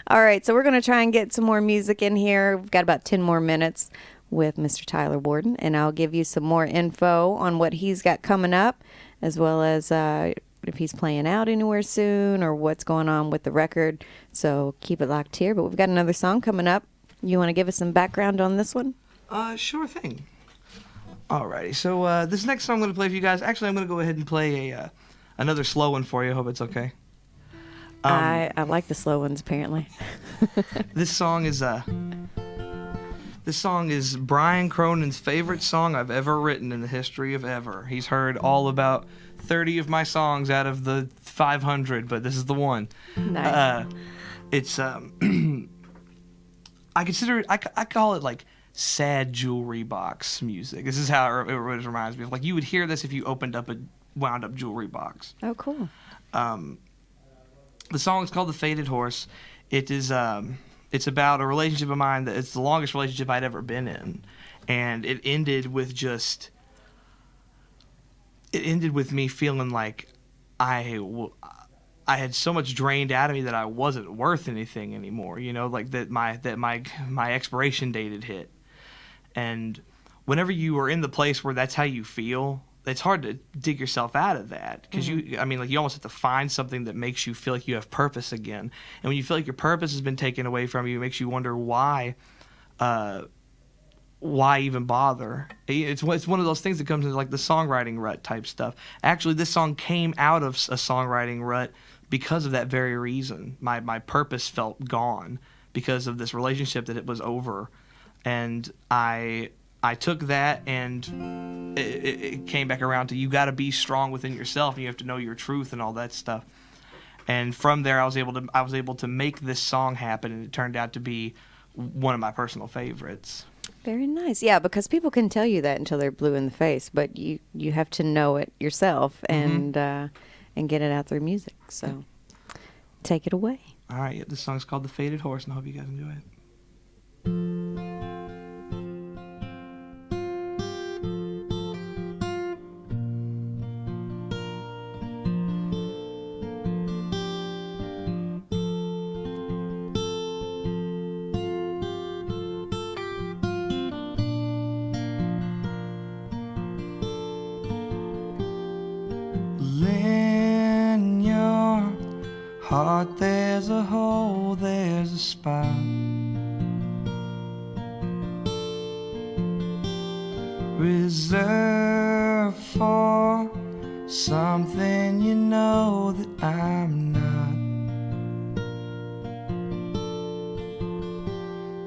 All right, so we're going to try and get some more music in here. We've got about 10 more minutes with Mr. Tyler Warden, and I'll give you some more info on what he's got coming up, as well as if he's playing out anywhere soon or what's going on with the record. So keep it locked here. But we've got another song coming up. You want to give us some background on this one? Sure thing. Alrighty, so this next song I'm going to play for you guys, actually I'm going to go ahead and play another slow one for you. I hope it's okay. I like the slow ones, apparently. This song is Brian Cronin's favorite song I've ever written in the history of ever. He's heard all about 30 of my songs out of the 500, but this is the one. Nice. It's I consider it, I call it like sad jewelry box music. This is how it reminds me of. Like, you would hear this if you opened up a wound up jewelry box. Oh, cool. The song is called The Faded Horse. It is it's about a relationship of mine that it's the longest relationship I'd ever been in, and it ended with me feeling like I had so much drained out of me that I wasn't worth anything anymore. You know, like that my expiration date had hit. And whenever you are in the place where that's how you feel, it's hard to dig yourself out of that, because you almost have to find something that makes you feel like you have purpose again. And when you feel like your purpose has been taken away from you, it makes you wonder why even bother. It's one of those things that comes into like the songwriting rut type stuff. Actually, this song came out of a songwriting rut because of that very reason. My purpose felt gone because of this relationship that it was over. And I took that, and it came back around to, you got to be strong within yourself, and you have to know your truth and all that stuff. And from there, I was able to make this song happen, and it turned out to be one of my personal favorites. Very nice. Yeah, because people can tell you that until they're blue in the face, but you have to know it yourself and get it out through music. So take it away. All right, this song's called The Faded Horse, and I hope you guys enjoy it. In your heart there's a hole, there's a spot. Reserved for something you know that I'm not.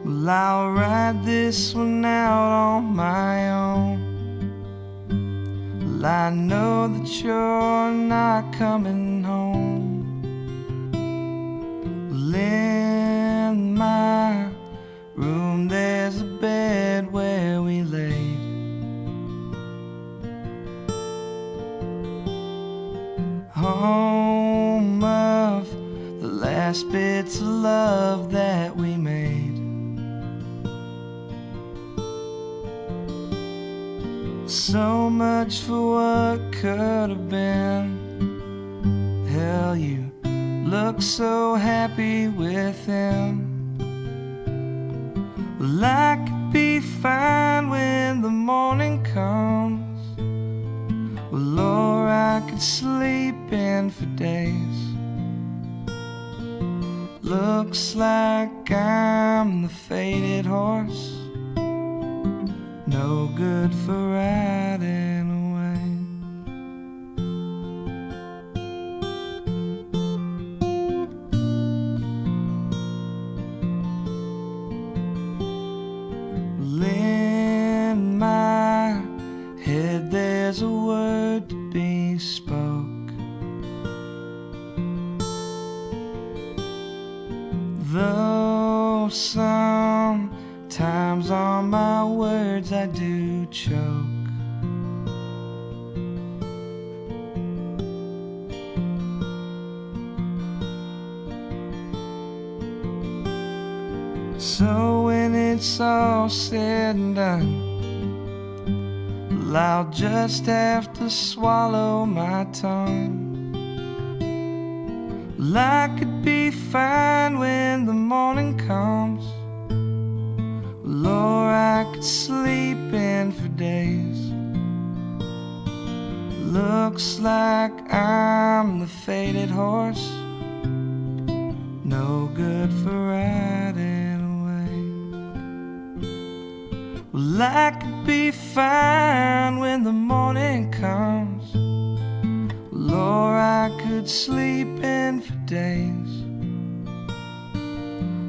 Well, I'll ride this one out on my own. Well, I know that you're not coming home. Well, in my room there's a bed where we laid. Home of the last bits of love that we made. So much for what could have been. Hell, you look so happy with him. Well, I could be fine when the morning comes. Well, or I could sleep in for days. Looks like I'm the faded horse, no good for riding away. Well, in my head there's a word to be spoke. Though sometimes on my words I do choke. So when it's all said and done, well, I'll just have to swallow my tongue. Well, I could be fine when the morning comes. Well, or I could sleep in for days. Looks like I'm the faded horse, no good for riding away. Well, I could be be fine when the morning comes. Lord, I could sleep in for days.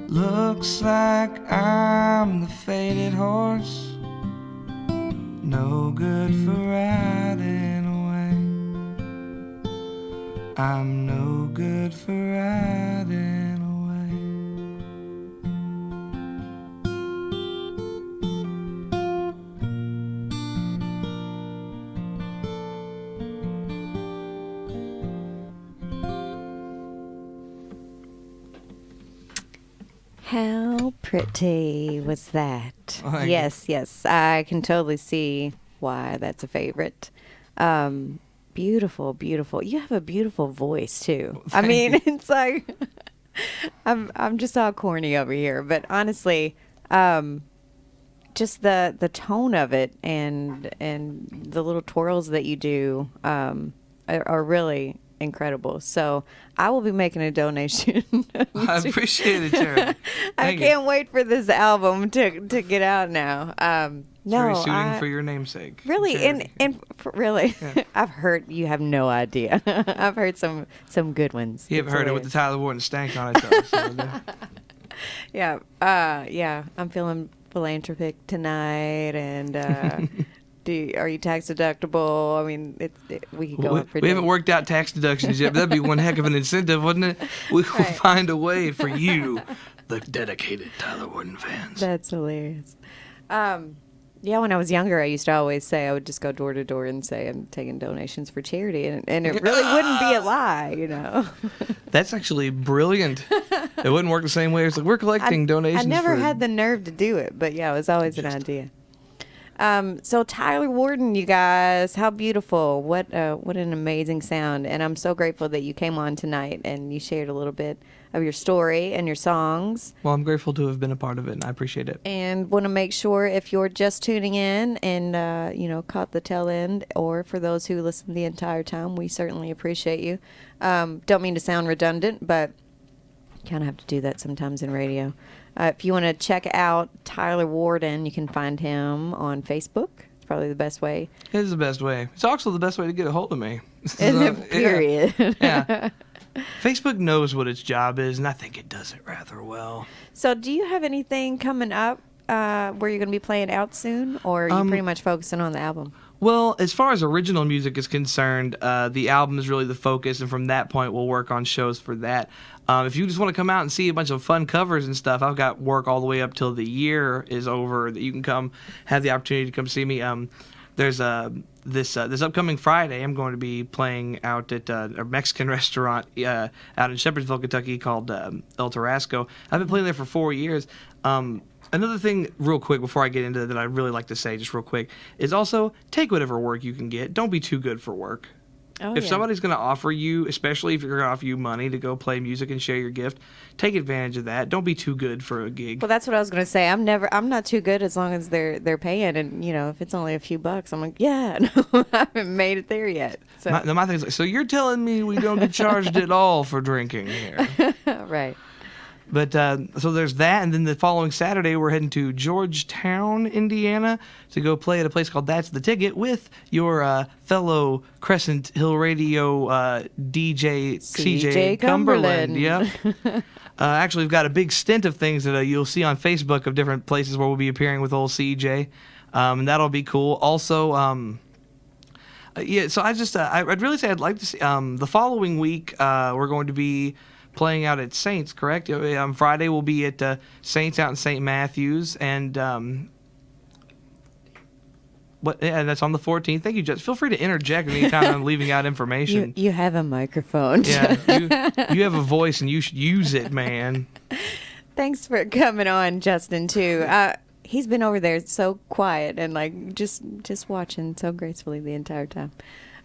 Looks like I'm the faded horse, no good for riding away. I'm no good for riding away. How pretty was that? Oh, thank Yes, yes. I can totally see why that's a favorite. Beautiful, beautiful. You have a beautiful voice too. I Thank mean, you. it's like I'm just all corny over here, but honestly, just the tone of it and the little twirls that you do are really incredible. So I will be making a donation. I appreciate it, Charity. I Thank you. can't wait for this album to get out now. It's No, very suiting for your namesake. really, Charity. really, Yeah. I've heard, you have no idea. I've heard some good ones. You haven't It's heard it with the hilarious. Tyler Warden stank on it, though. So, Yeah, yeah. I'm feeling philanthropic tonight, and are you tax deductible? I mean, we could go on for we haven't days. worked out tax deductions yet, but that'd be one heck of an incentive, wouldn't it? We will Right. find a way for you, the dedicated Tyler Warden fans. That's hilarious. Yeah, when I was younger, I used to always say I would just go door to door and say I'm taking donations for charity, and it really wouldn't be a lie, you know. That's actually brilliant. It wouldn't work the same way. It's like we're collecting donations. I never for... had the nerve to do it, but yeah, it was always an idea. So Tyler Warden, you guys, how beautiful! What an amazing sound, and I'm so grateful that you came on tonight and you shared a little bit of your story and your songs. Well, I'm grateful to have been a part of it, and I appreciate it. And want to make sure if you're just tuning in and caught the tail end, or for those who listened the entire time, we certainly appreciate you. Don't mean to sound redundant, but kind of have to do that sometimes in radio. If you want to check out Tyler Warden, you can find him on Facebook. It's probably the best way. It is the best way. It's also the best way to get a hold of me. Period. Yeah. Facebook knows what its job is, and I think it does it rather well. So do you have anything coming up where you're going to be playing out soon, or are you pretty much focusing on the album? Well, as far as original music is concerned, the album is really the focus, and from that point, we'll work on shows for that. If you just want to come out and see a bunch of fun covers and stuff, I've got work all the way up till the year is over that you can come have the opportunity to come see me. There's this upcoming Friday, I'm going to be playing out at a Mexican restaurant out in Shepherdsville, Kentucky called El Tarasco. I've been playing there for 4 years. Another thing, real quick, before I get into that, I'd really like to say, just real quick, is also take whatever work you can get. Don't be too good for work. Oh, If yeah. somebody's going to offer you, especially if you're going to offer you money to go play music and share your gift, take advantage of that. Don't be too good for a gig. Well, that's what I was going to say. I'm not too good as long as they're paying, and if it's only a few bucks, I'm like, yeah, no, I haven't made it there yet. So My thing is like, so you're telling me we don't get charged at all for drinking here? right. But so there's that, and then the following Saturday we're heading to Georgetown, Indiana, to go play at a place called That's the Ticket with your fellow Crescent Hill Radio DJ CJ Cumberland. Yep. Actually, we've got a big stint of things that you'll see on Facebook of different places where we'll be appearing with old CJ, and that'll be cool. Also, yeah. So I'd really say I'd like to see the following week we're going to be playing out at Saints, correct? Friday we'll be at Saints out in St. Matthews, and that's on the 14th. Thank you, Jess. Feel free to interject anytime I'm leaving out information. You have a microphone. Yeah, you have a voice and you should use it, man. Thanks for coming on, Justin, too. He's been over there so quiet and like just watching so gracefully the entire time.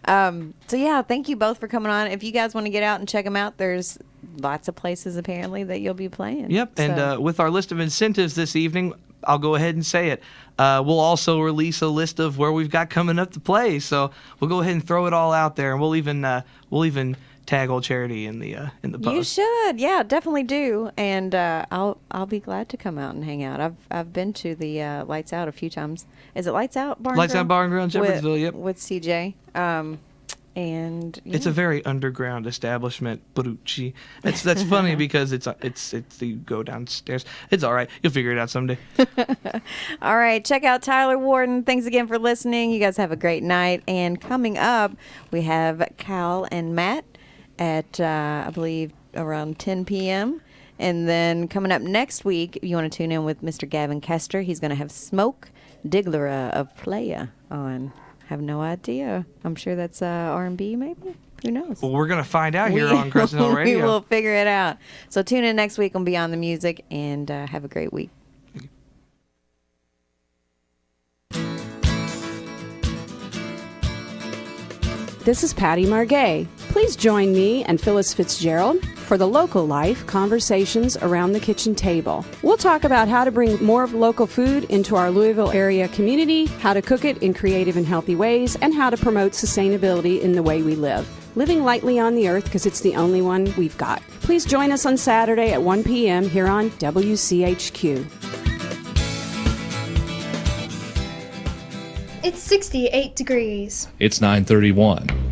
So yeah, thank you both for coming on. If you guys want to get out and check them out, there's lots of places apparently that you'll be playing. Yep, and So- with our list of incentives this evening, I'll go ahead and say it. We'll also release a list of where we've got coming up to play. So we'll go ahead and throw it all out there, and we'll even tag Old Charity in the post. You should, yeah, definitely do. And I'll be glad to come out and hang out. I've been to the Lights Out a few times. Is it Lights Out Bar and Lights Grill? Out Bar and Grill in Shepherdsville. Yep. With CJ. And yeah. It's a very underground establishment, Barucci. That's funny because it's you go downstairs. It's all right. You'll figure it out someday. All right, check out Tyler Warden. Thanks again for listening. You guys have a great night. And coming up, we have Cal and Matt at I believe around 10 p.m. And then coming up next week, you want to tune in with Mr. Gavin Kester. He's going to have Smoke Diglera of Playa on. Have no idea. I'm sure that's R&B maybe. Who knows? Well, we're going to find out here on Crescent Hill Radio. We will figure it out. So tune in next week on Beyond the Music, and have a great week. This is Patty Margay. Please join me and Phyllis Fitzgerald for the Local Life Conversations Around the Kitchen Table. We'll talk about how to bring more of local food into our Louisville area community, how to cook it in creative and healthy ways, and how to promote sustainability in the way we live. Living lightly on the earth because it's the only one we've got. Please join us on Saturday at 1 p.m. here on WCHQ. It's 68 degrees. It's 9:31.